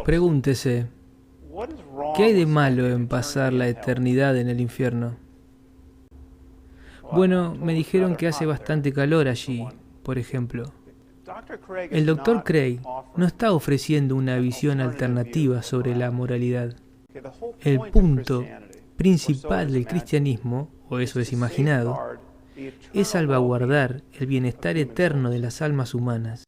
Pregúntese, ¿qué hay de malo en pasar la eternidad en el infierno? Bueno, me dijeron que hace bastante calor allí, por ejemplo. El Dr. Craig no está ofreciendo una visión alternativa sobre la moralidad. El punto principal del cristianismo, o eso es imaginado, es salvaguardar el bienestar eterno de las almas humanas.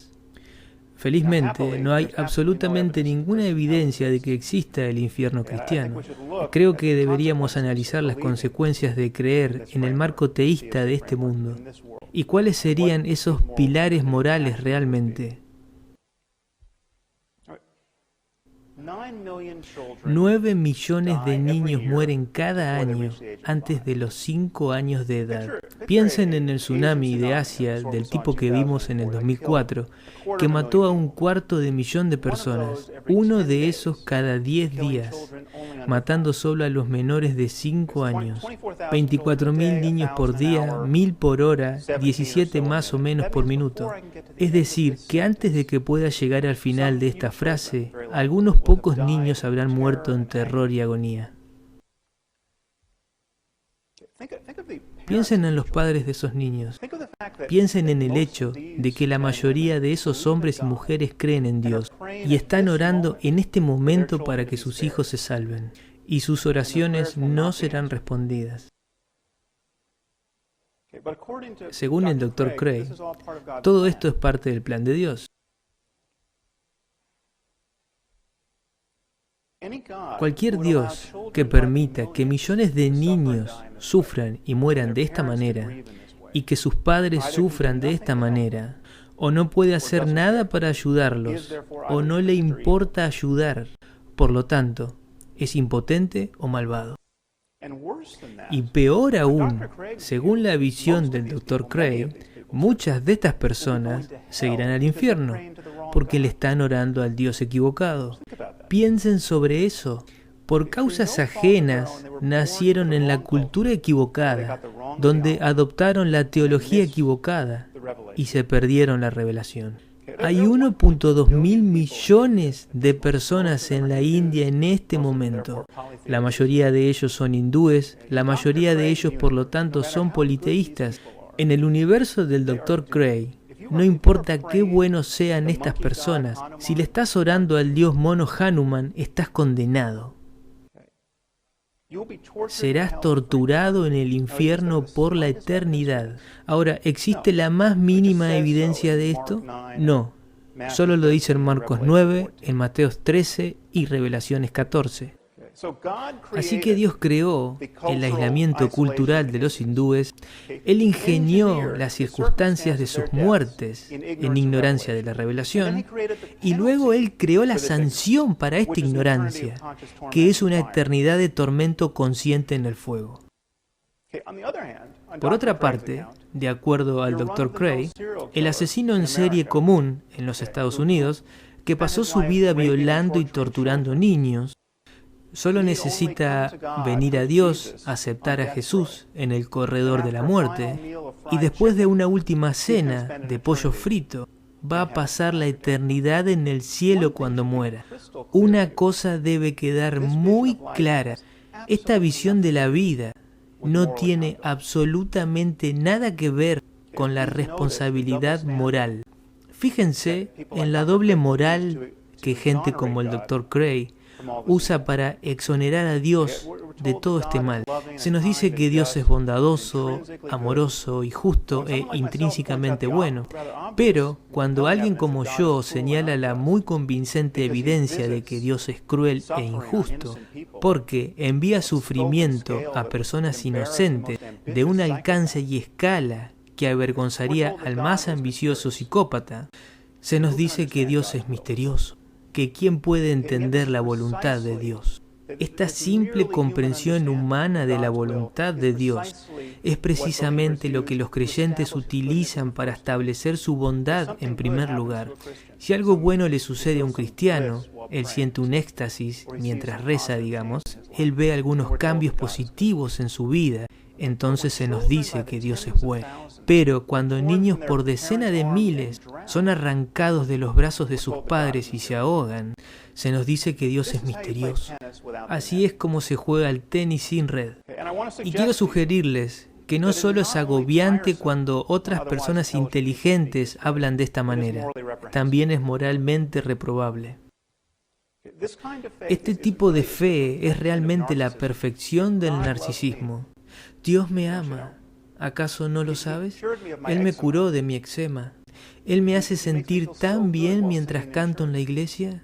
Felizmente, no hay absolutamente ninguna evidencia de que exista el infierno cristiano. Creo que deberíamos analizar las consecuencias de creer en el marco teísta de este mundo. ¿Y cuáles serían esos pilares morales realmente? 9 millones de niños mueren cada año antes de los 5 años de edad. Piensen en el tsunami de Asia del tipo que vimos en el 2004, que mató a 250.000 de personas, uno de esos cada 10 días, matando solo a los menores de 5 años. 24.000 niños por día, 1.000 por hora, 17 más o menos por minuto. Es decir, que antes de que pueda llegar al final de esta frase, algunos pocos niños habrán muerto en terror y agonía. Piensen en los padres de esos niños. Piensen en el hecho de que la mayoría de esos hombres y mujeres creen en Dios y están orando en este momento para que sus hijos se salven, y sus oraciones no serán respondidas. Según el Dr. Craig, todo esto es parte del plan de Dios. Cualquier Dios que permita que millones de niños sufran y mueran de esta manera, y que sus padres sufran de esta manera, o no puede hacer nada para ayudarlos, o no le importa ayudar, por lo tanto, es impotente o malvado. Y peor aún, según la visión del Dr. Craig, muchas de estas personas se irán al infierno, porque le están orando al Dios equivocado. Piensen sobre eso. Por causas ajenas, nacieron en la cultura equivocada, donde adoptaron la teología equivocada y se perdieron la revelación. Hay 1.2 mil millones de personas en la India en este momento. La mayoría de ellos son hindúes, la mayoría de ellos por lo tanto son politeístas. En el universo del Dr. Craig, no importa qué buenos sean estas personas, si le estás orando al dios mono Hanuman, estás condenado. Serás torturado en el infierno por la eternidad. Ahora, ¿existe la más mínima evidencia de esto? No. Solo lo dice en Marcos 9, en Mateos 13 y Revelaciones 14. Así que Dios creó el aislamiento cultural de los hindúes. Él ingenió las circunstancias de sus muertes en ignorancia de la revelación, y luego Él creó la sanción para esta ignorancia, que es una eternidad de tormento consciente en el fuego. Por otra parte, de acuerdo al Dr. Craig, el asesino en serie común en los Estados Unidos, que pasó su vida violando y torturando niños, solo necesita venir a Dios, aceptar a Jesús en el corredor de la muerte, y después de una última cena de pollo frito, va a pasar la eternidad en el cielo cuando muera. Una cosa debe quedar muy clara: esta visión de la vida no tiene absolutamente nada que ver con la responsabilidad moral. Fíjense en la doble moral que gente como el Dr. Craig usa para exonerar a Dios de todo este mal. Se nos dice que Dios es bondadoso, amoroso y justo e intrínsecamente bueno. Pero cuando alguien como yo señala la muy convincente evidencia de que Dios es cruel e injusto, porque envía sufrimiento a personas inocentes de un alcance y escala que avergonzaría al más ambicioso psicópata, se nos dice que Dios es misterioso, que quién puede entender la voluntad de Dios. Esta simple comprensión humana de la voluntad de Dios es precisamente lo que los creyentes utilizan para establecer su bondad en primer lugar. Si algo bueno le sucede a un cristiano, él siente un éxtasis mientras reza, digamos, él ve algunos cambios positivos en su vida, entonces se nos dice que Dios es bueno. Pero cuando niños por decenas de miles son arrancados de los brazos de sus padres y se ahogan, se nos dice que Dios es misterioso. Así es como se juega el tenis sin red. Y quiero sugerirles que no solo es agobiante cuando otras personas inteligentes hablan de esta manera, también es moralmente reprobable. Este tipo de fe es realmente la perfección del narcisismo. Dios me ama. ¿Acaso no lo sabes? Él me curó de mi eczema. Él me hace sentir tan bien mientras canto en la iglesia.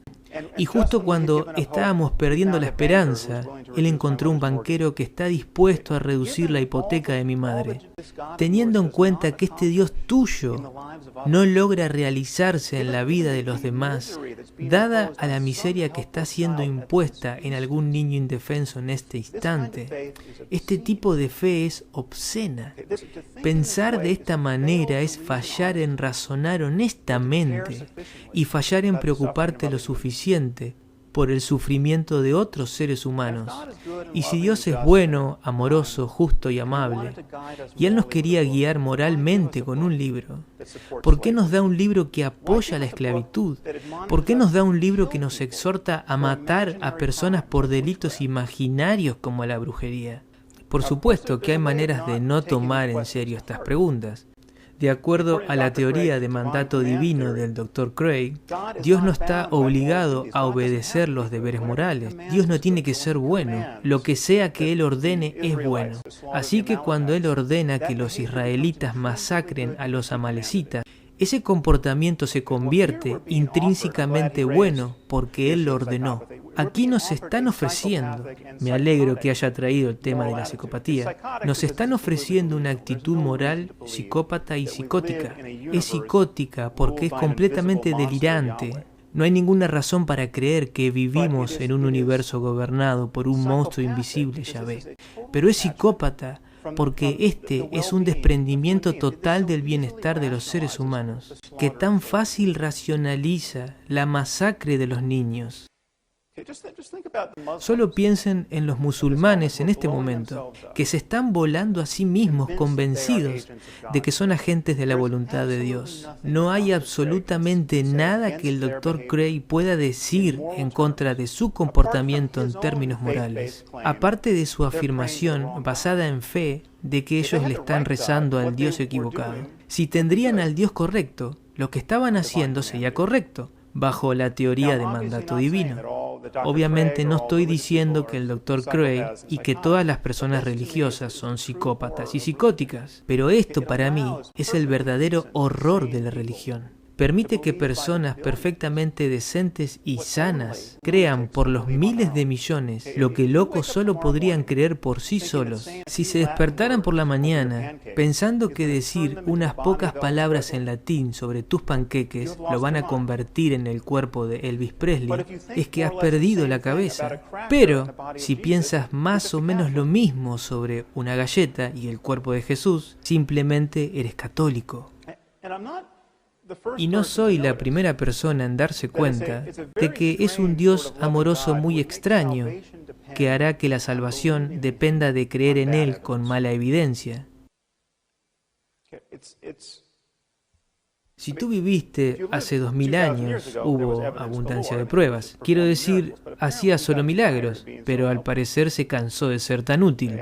Y justo cuando estábamos perdiendo la esperanza, Él encontró un banquero que está dispuesto a reducir la hipoteca de mi madre. Teniendo en cuenta que este Dios tuyo no logra realizarse en la vida de los demás, dada a la miseria que está siendo impuesta en algún niño indefenso en este instante, este tipo de fe es obscena. Pensar de esta manera es fallar en razonar honestamente y fallar en preocuparte lo suficiente por el sufrimiento de otros seres humanos. Y si Dios es bueno, amoroso, justo y amable, y Él nos quería guiar moralmente con un libro, ¿por qué nos da un libro que apoya la esclavitud? ¿Por qué nos da un libro que nos exhorta a matar a personas por delitos imaginarios como la brujería? Por supuesto que hay maneras de no tomar en serio estas preguntas. De acuerdo a la teoría de mandato divino del Dr. Craig, Dios no está obligado a obedecer los deberes morales. Dios no tiene que ser bueno. Lo que sea que Él ordene es bueno. Así que cuando Él ordena que los israelitas masacren a los amalecitas, ese comportamiento se convierte intrínsecamente bueno porque Él lo ordenó. Aquí nos están ofreciendo, me alegro que haya traído el tema de la psicopatía, nos están ofreciendo una actitud moral psicópata y psicótica. Es psicótica porque es completamente delirante. No hay ninguna razón para creer que vivimos en un universo gobernado por un monstruo invisible, Yahvé. Pero es psicópata porque este es un desprendimiento total del bienestar de los seres humanos, que tan fácil racionaliza la masacre de los niños. Solo piensen en los musulmanes en este momento, que se están volando a sí mismos convencidos de que son agentes de la voluntad de Dios. No hay absolutamente nada que el Dr. Craig pueda decir en contra de su comportamiento en términos morales, aparte de su afirmación basada en fe de que ellos le están rezando al Dios equivocado. Si tendrían al Dios correcto, lo que estaban haciendo sería correcto, bajo la teoría de mandato divino. Obviamente no estoy diciendo que el Dr. Craig y que todas las personas religiosas son psicópatas y psicóticas, pero esto para mí es el verdadero horror de la religión. Permite que personas perfectamente decentes y sanas crean por los miles de millones lo que locos solo podrían creer por sí solos. Si se despertaran por la mañana pensando que decir unas pocas palabras en latín sobre tus panqueques lo van a convertir en el cuerpo de Elvis Presley, es que has perdido la cabeza. Pero si piensas más o menos lo mismo sobre una galleta y el cuerpo de Jesús, simplemente eres católico. Y no soy la primera persona en darse cuenta de que es un Dios amoroso muy extraño, que hará que la salvación dependa de creer en Él con mala evidencia. Si tú viviste hace 2000 años, hubo abundancia de pruebas. Quiero decir, hacía solo milagros, pero al parecer se cansó de ser tan útil.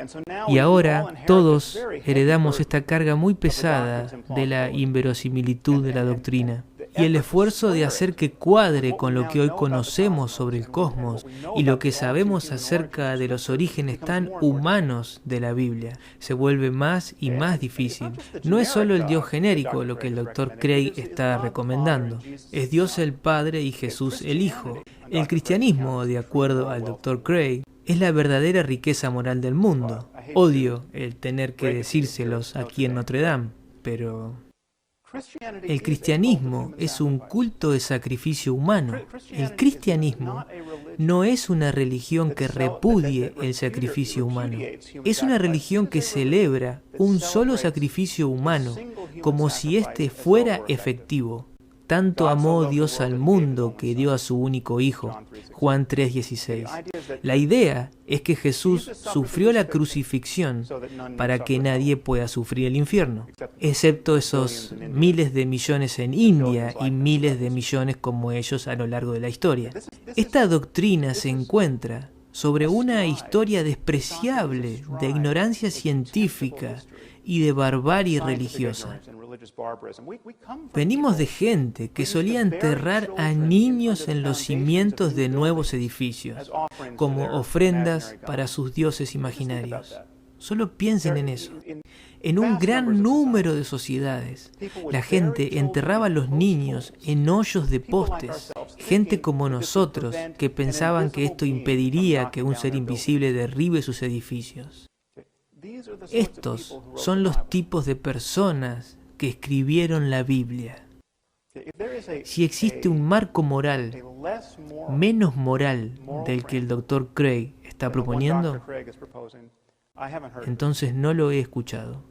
Y ahora todos heredamos esta carga muy pesada de la inverosimilitud de la doctrina y el esfuerzo de hacer que cuadre con lo que hoy conocemos sobre el cosmos y lo que sabemos acerca de los orígenes tan humanos de la Biblia se vuelve más y más difícil. No es solo el Dios genérico lo que el Dr. Craig está recomendando, es Dios el Padre y Jesús el Hijo. El cristianismo, de acuerdo al Dr. Craig, es la verdadera riqueza moral del mundo. Odio el tener que decírselos aquí en Notre Dame, pero el cristianismo es un culto de sacrificio humano. El cristianismo no es una religión que repudie el sacrificio humano. Es una religión que celebra un solo sacrificio humano, como si éste fuera efectivo. tanto amó Dios al mundo que dio a su único Hijo. Juan 3:16. La idea es que Jesús sufrió la crucifixión para que nadie pueda sufrir el infierno, excepto esos miles de millones en India y miles de millones como ellos a lo largo de la historia. Esta doctrina se encuentra sobre una historia despreciable de ignorancia científica y de barbarie religiosa. Venimos de gente que solía enterrar a niños en los cimientos de nuevos edificios, como ofrendas para sus dioses imaginarios. Solo piensen en eso. En un gran número de sociedades, la gente enterraba a los niños en hoyos de postes. Gente como nosotros que pensaban que esto impediría que un ser invisible derribe sus edificios. Estos son los tipos de personas que escribieron la Biblia. Si existe un marco moral menos moral del que el Dr. Craig está proponiendo, entonces no lo he escuchado.